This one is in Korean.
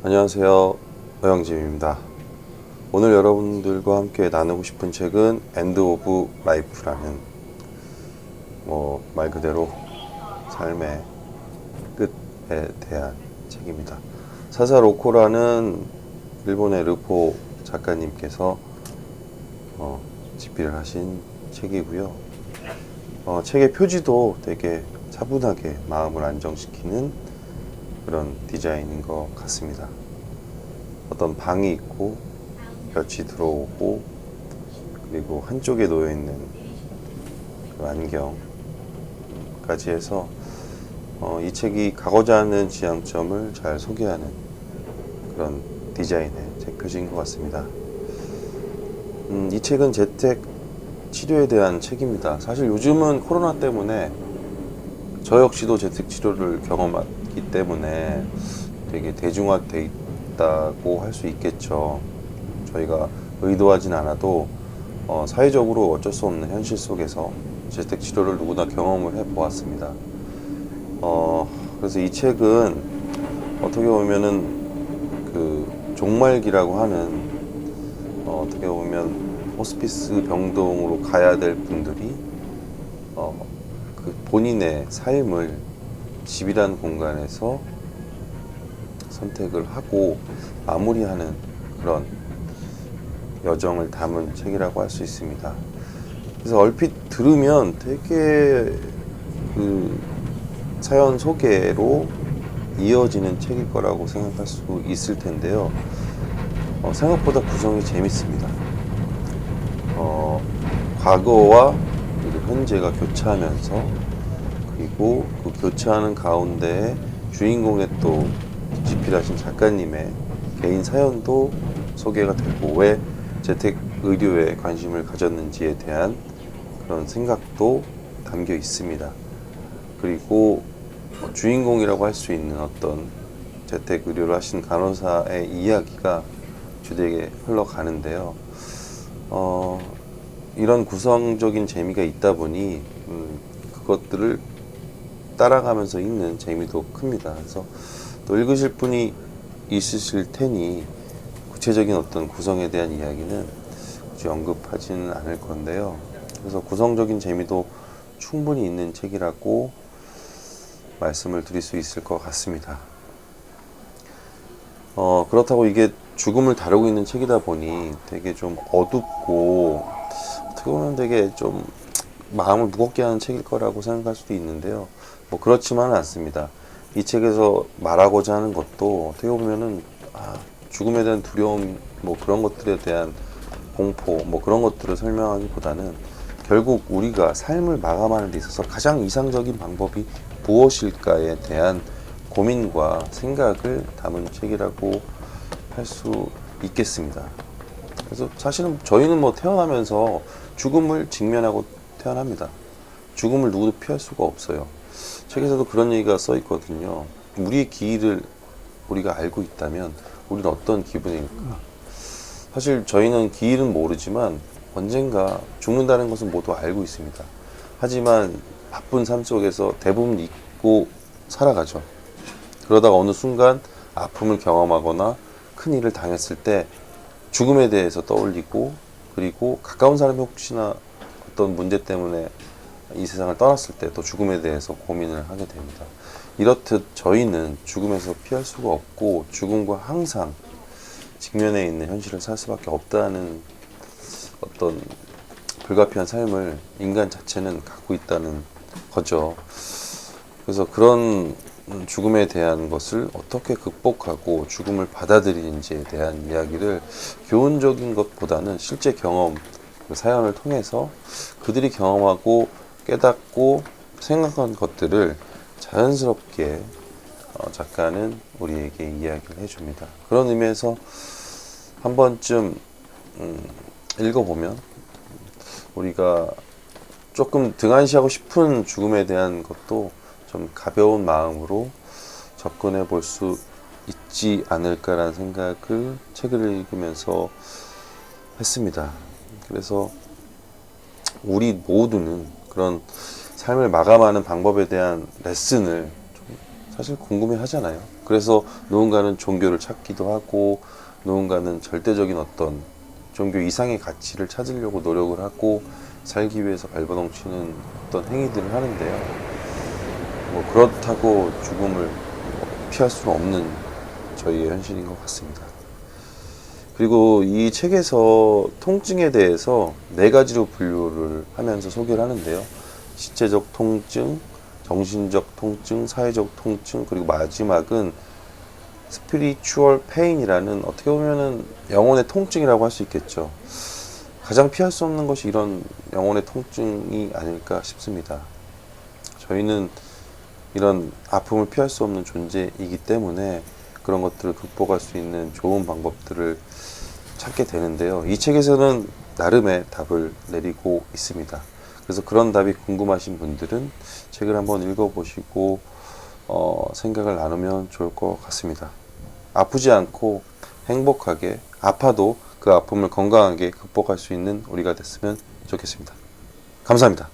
안녕하세요, 허영짐입니다. 오늘 여러분들과 함께 나누고 싶은 책은 엔드 오브 라이프라는 말 그대로 삶의 끝에 대한 책입니다. 사사로 오코라는 일본의 르포 작가님께서 집필을 하신 책이고요. 책의 표지도 되게 차분하게 마음을 안정시키는 그런 디자인인 것 같습니다. 어떤 방이 있고 볕이 들어오고 그리고 한쪽에 놓여있는 그 안경까지 해서 이 책이 가고자 하는 지향점을 잘 소개하는 그런 디자인의 책 표지인 것 같습니다. 이 책은 재택 치료에 대한 책입니다. 사실 요즘은 코로나 때문에 저 역시도 재택 치료를 경험했기 때문에 되게 대중화돼 있다고 할 수 있겠죠. 저희가 의도하진 않아도 사회적으로 어쩔 수 없는 현실 속에서 재택 치료를 누구나 경험을 해보았습니다. 그래서 이 책은 어떻게 보면은 그 종말기라고 하는 어떻게 보면 호스피스 병동으로 가야 될 분들이 그 본인의 삶을 집이라는 공간에서 선택을 하고 마무리하는 그런 여정을 담은 책이라고 할 수 있습니다. 그래서 얼핏 들으면 되게 그 사연 소개로 이어지는 책일 거라고 생각할 수 있을 텐데요. 생각보다 구성이 재밌습니다. 과거와 그리고 현재가 교차하면서 그리고 그 교차하는 가운데 주인공의 또 집필하신 작가님의 개인 사연도 소개가 되고 왜 재택의료에 관심을 가졌는지에 대한 그런 생각도 담겨 있습니다. 그리고 주인공이라고 할 수 있는 어떤 재택의료를 하신 간호사의 이야기가 주되게 흘러가는데요. 이런 구성적인 재미가 있다 보니 그것들을 따라가면서 읽는 재미도 큽니다. 그래서 또 읽으실 분이 있으실 테니 구체적인 어떤 구성에 대한 이야기는 굳이 언급하지는 않을 건데요. 그래서 구성적인 재미도 충분히 있는 책이라고 말씀을 드릴 수 있을 것 같습니다. 그렇다고 이게 죽음을 다루고 있는 책이다 보니 되게 좀 어둡고 어떻게 보면 되게 좀 마음을 무겁게 하는 책일 거라고 생각할 수도 있는데요. 그렇지만은 않습니다. 이 책에서 말하고자 하는 것도 어떻게 보면은 죽음에 대한 두려움 그런 것들에 대한 공포 그런 것들을 설명하기보다는 결국 우리가 삶을 마감하는 데 있어서 가장 이상적인 방법이 무엇일까에 대한 고민과 생각을 담은 책이라고 할 수 있겠습니다. 그래서 사실은 저희는 태어나면서 죽음을 직면하고 태어납니다. 죽음을 누구도 피할 수가 없어요. 책에서도 그런 얘기가 써 있거든요. 우리의 기일을 우리가 알고 있다면 우리는 어떤 기분일까? 사실 저희는 기일은 모르지만 언젠가 죽는다는 것은 모두 알고 있습니다. 하지만 바쁜 삶 속에서 대부분 잊고 살아가죠. 그러다가 어느 순간 아픔을 경험하거나 큰 일을 당했을 때 죽음에 대해서 떠올리고 그리고 가까운 사람이 혹시나 어떤 문제 때문에 이 세상을 떠났을 때 또 죽음에 대해서 고민을 하게 됩니다. 이렇듯 저희는 죽음에서 피할 수가 없고 죽음과 항상 직면해 있는 현실을 살 수밖에 없다는 어떤 불가피한 삶을 인간 자체는 갖고 있다는 거죠. 그래서 그런 죽음에 대한 것을 어떻게 극복하고 죽음을 받아들이는지에 대한 이야기를 교훈적인 것보다는 실제 경험, 그 사연을 통해서 그들이 경험하고 깨닫고 생각한 것들을 자연스럽게 작가는 우리에게 이야기를 해줍니다. 그런 의미에서 한 번쯤 읽어보면 우리가 조금 등한시하고 싶은 죽음에 대한 것도 좀 가벼운 마음으로 접근해 볼 수 있지 않을까라는 생각을 책을 읽으면서 했습니다. 그래서 우리 모두는 그런 삶을 마감하는 방법에 대한 레슨을 좀 사실 궁금해 하잖아요. 그래서 누군가는 종교를 찾기도 하고, 누군가는 절대적인 어떤 종교 이상의 가치를 찾으려고 노력을 하고, 살기 위해서 발버둥치는 어떤 행위들을 하는데요. 뭐 그렇다고 죽음을 피할 수는 없는 저희의 현실인 것 같습니다. 그리고 이 책에서 통증에 대해서 네 가지로 분류를 하면서 소개를 하는데요. 신체적 통증, 정신적 통증, 사회적 통증, 그리고 마지막은 스피리추얼 페인이라는, 어떻게 보면은 영혼의 통증이라고 할 수 있겠죠. 가장 피할 수 없는 것이 이런 영혼의 통증이 아닐까 싶습니다. 저희는 이런 아픔을 피할 수 없는 존재이기 때문에 그런 것들을 극복할 수 있는 좋은 방법들을 찾게 되는데요. 이 책에서는 나름의 답을 내리고 있습니다. 그래서 그런 답이 궁금하신 분들은 책을 한번 읽어보시고 생각을 나누면 좋을 것 같습니다. 아프지 않고 행복하게, 아파도 그 아픔을 건강하게 극복할 수 있는 우리가 됐으면 좋겠습니다. 감사합니다.